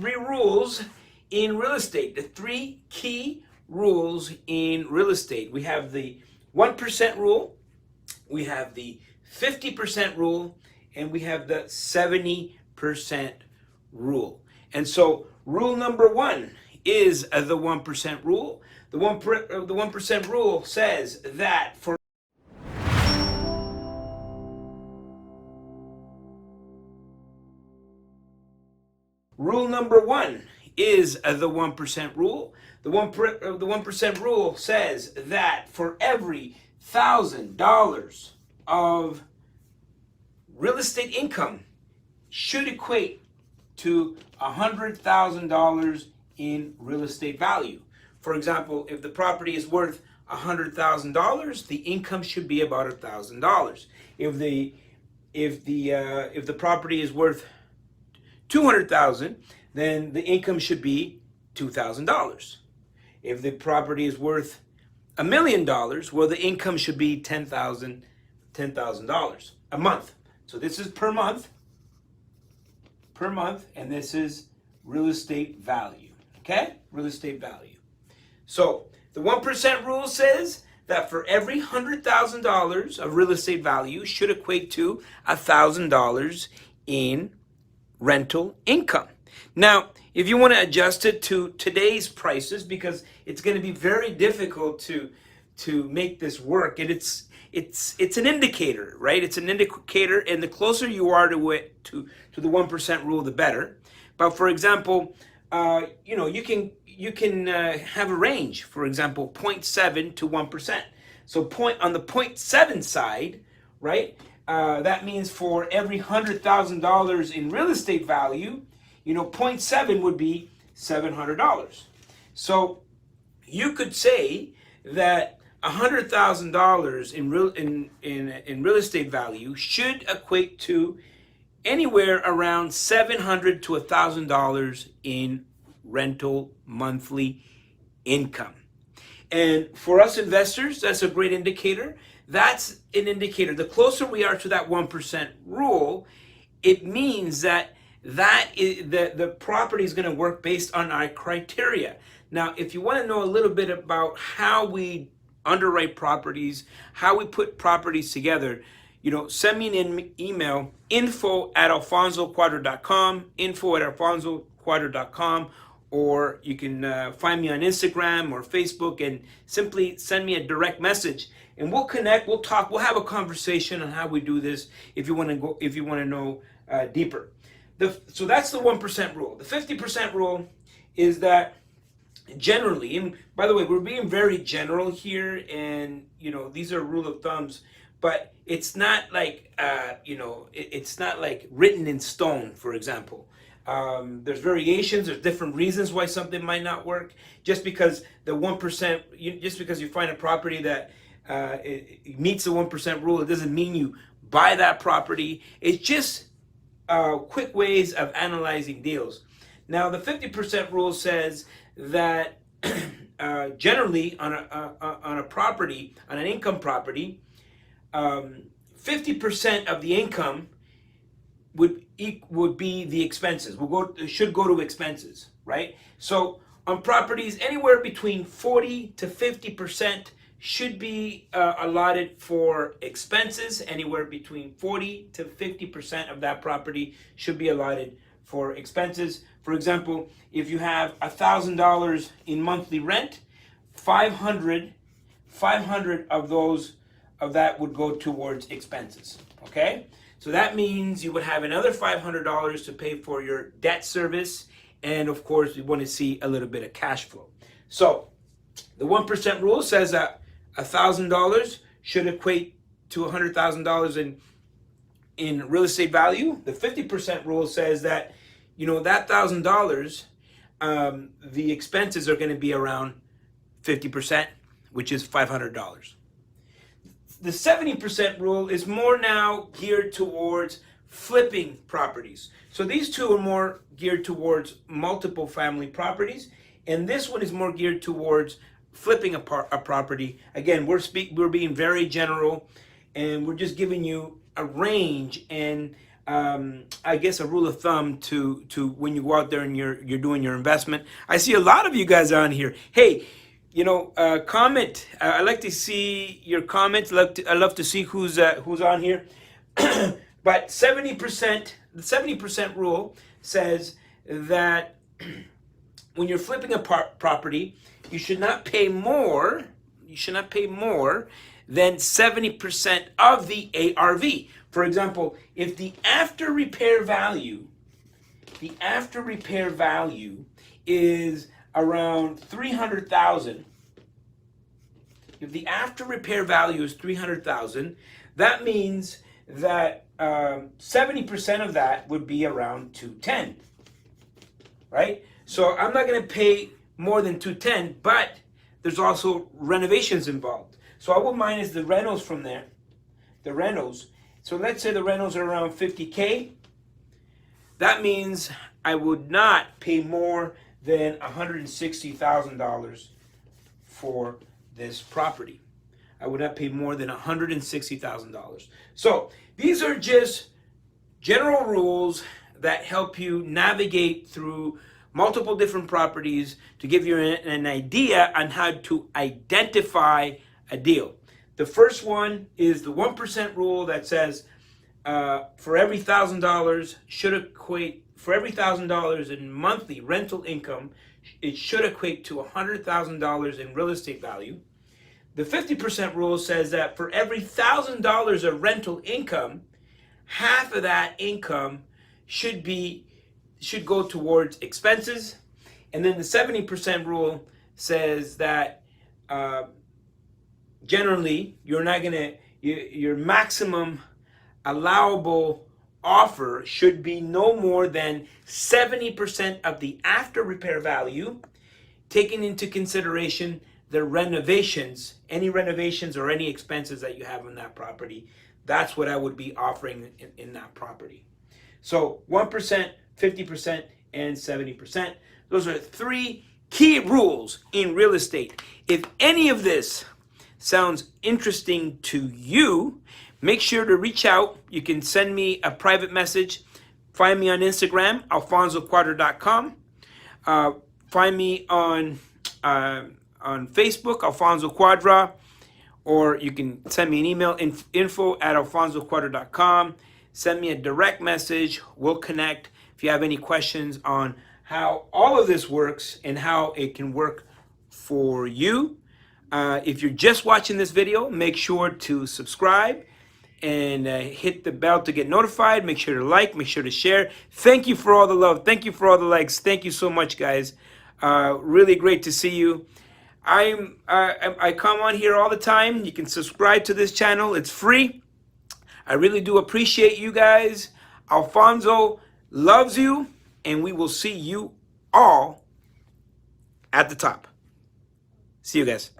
three rules in real estate, the three key rules in real estate. We have the 1% rule, we have the 50% rule, and we have the 70% rule. And so rule number one is the 1% rule. The 1% rule says that for rule number one is the 1% rule. The 1% rule says that for every $1,000 of real estate income should equate to $100,000 in real estate value. For example, if the property is worth $100,000, the income should be about $1,000. If the property is worth $200,000, then the income should be $2,000. If the property is worth $1 million, well, the income should be $10,000 a month. So this is per month, and this is real estate value. Okay, real estate value. So the 1% rule says that for every $100,000 of real estate value should equate to $1,000 in rental income. Now, if you want to adjust it to today's prices, because it's going to be very difficult to make this work, and it's an indicator, right? It's an indicator, and the closer you are to it, to the 1% rule, the better. But for example, you can have a range. For example, 0.7 to 1%. So on the 0.7 side, right? That means for every $100,000 in real estate value, 0.7 would be $700. So you could say that $100,000 in real estate value should equate to anywhere around $700 to $1,000 in rental monthly income. And for us investors, that's a great indicator. That's an indicator. The closer we are to that 1% rule, it means that the property is going to work based on our criteria. Now, if you want to know a little bit about how we underwrite properties, how we put properties together, send me an email, info@alfonsocuadra.com, info@alfonsocuadra.com, or you can find me on Instagram or Facebook and simply send me a direct message, and we'll connect, we'll talk, we'll have a conversation on how we do this if you want to know deeper. So that's the 1% rule. The 50% rule is that generally, and by the way, we're being very general here, and these are rule of thumbs, but it's not like it's not like written in stone. For example, there's variations, there's different reasons why something might not work. Just because the 1%, just because you find a property that it meets the 1% rule, it doesn't mean you buy that property. It's just quick ways of analyzing deals. Now, the 50% rule says that generally on a property, on an income property, 50% of the income would be the expenses. Should go to expenses, right? So on properties, anywhere between 40 to 50% should be allotted for expenses. Anywhere between 40 to 50% of that property should be allotted for expenses. For example, if you have $1,000 in monthly rent, 500 of that would go towards expenses. Okay, so that means you would have another $500 to pay for your debt service, and of course, we want to see a little bit of cash flow. So the 1% rule says that $1,000 should equate to $100,000 in real estate value. The 50% rule says that that $1,000, the expenses are going to be around 50%, which is $500. The 70% rule is more now geared towards flipping properties. So these two are more geared towards multiple family properties, and this one is more geared towards flipping a property. Again, we're being very general, and we're just giving you a range and I guess a rule of thumb to when you go out there and you're doing your investment. I see a lot of you guys on here. Hey, comment. I like to see your comments. I love to see who's on here. But 70%, the 70% rule says that when you're flipping a property, you should not pay more. You should not pay more than 70% of the ARV. For example, if the after repair value is around 300,000, if the after repair value is 300,000, that means that 70% of that would be around 210, right? So I'm not going to pay more than 210, but there's also renovations involved. So I will minus the rentals from there, the rentals. So let's say the rentals are around 50K. That means I would not pay more than $160,000 for this property. I would not pay more than $160,000. So these are just general rules that help you navigate through multiple different properties to give you an idea on how to identify a deal. The first one is the 1% rule that says for every $1,000 should equate, for every $1,000 in monthly rental income, it should equate to $100,000 in real estate value. The 50% rule says that for every $1,000 of rental income, half of that income should go towards expenses. And then the 70% rule says that generally you're not gonna, your maximum allowable offer should be no more than 70% of the after repair value, taking into consideration the renovations, any renovations or any expenses that you have on that property. That's what I would be offering in that property. So 1%, 50%, and 70%. Those are three key rules in real estate. If any of this sounds interesting to you, make sure to reach out. You can send me a private message. Find me on Instagram, alfonsocuadra.com. Find me on Facebook, Alfonso Cuadra, or you can send me an email, info@alfonsocuadra.com. Send me a direct message. We'll connect. If you have any questions on how all of this works and how it can work for you. If you're just watching this video, make sure to subscribe and hit the bell to get notified. Make sure to like, make sure to share. Thank you for all the love. Thank you for all the likes. Thank you so much, guys. Really great to see you. I come on here all the time. You can subscribe to this channel. It's free. I really do appreciate you guys. Alfonso loves you, and we will see you all at the top. See you guys.